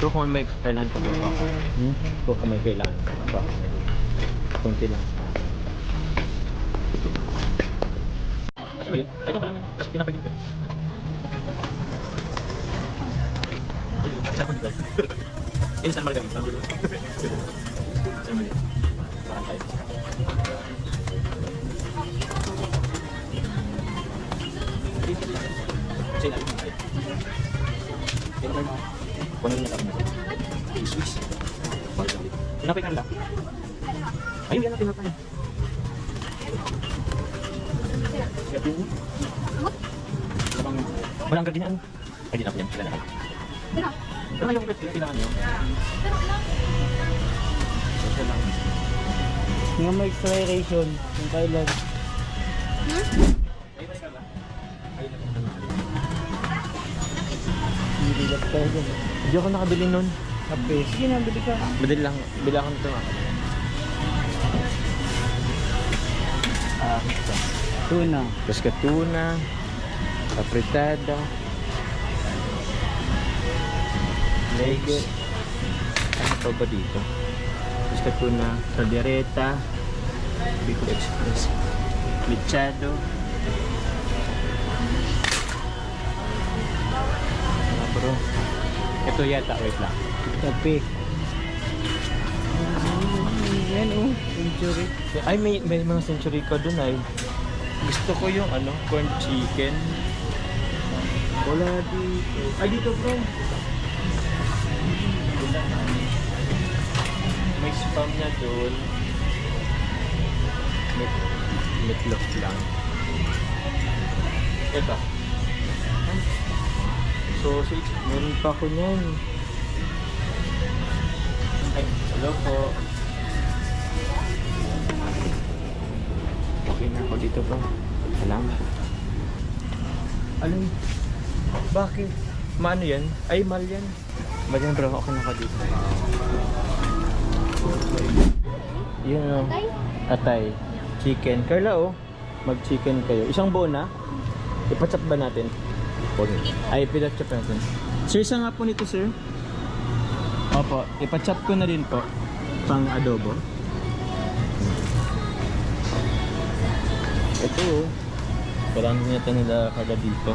Pero kung may kailangan ko ba? Kung may kailangan ka ba? Kunti lang. Ayun, ito pa naman. Tapos pinapagin ko. Isa ko dito. Ini saan marga dito? Parang tayo. Kasi natin tayo. Kunin niya kami. Swiss. Pinapay ka lang. Ayun, yan natin natin. Walang gardinaan. Ay, di na po yan. Kailangan. Pero yung kailangan nyo. Social lang. Nga may expiration yung kailan. Hindi lang tayo dyan. Hindi ako nakabili nun. Kape. Sige na, bili ka. Bili lang. Bili ako nito nga. Tuna. Tapos ka tuna. Apritada. Legs. Ano pa ba dito? Tapos ka tuna. Caldereta. Bicol Express. Mechado. Ano bro? Ito yata. Wait lang. Kape. Yan oh. Century. Ay, may mga century ka dun ay. Gusto ko yung ano, corn chicken. Wala dito. Ay dito bro. May spam na dun. Meatloaf lang. Ito. Sausage. Meron pa ako nyan. Ay, hello po. Okay na ako dito po. Salamat. Ano? Bakit? Maano yan? Ay, mal yan. Mal yan bro. Okay na ako dito. Yun o. Atay. Chicken. Carla oh. Mag-chicken kayo. Isang buo na? Ipachop ba natin? Ay, pinachop natin. Sir, isa nga po nito sir. Opo. Ipachop ko na din po. Pang adobo. Ito oh. Parang nito nila kada dito.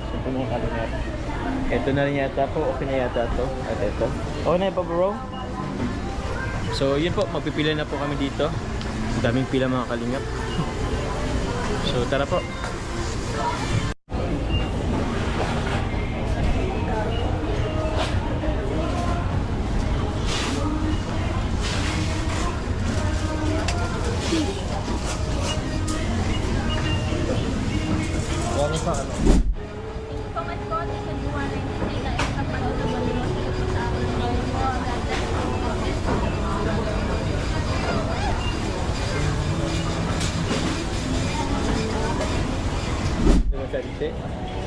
Ito mga kalingat. Ito na rin yata po. Okay na yata to. At ito. Okay na pa bro? So yun po. Magpipila na po kami dito. Daming pila mga kalingap. So tara po. Ano pa ano?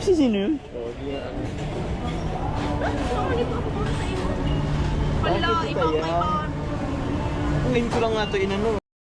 Si sino yun? Wala, ikaw pa. Ngayon ko lang nga ito inano.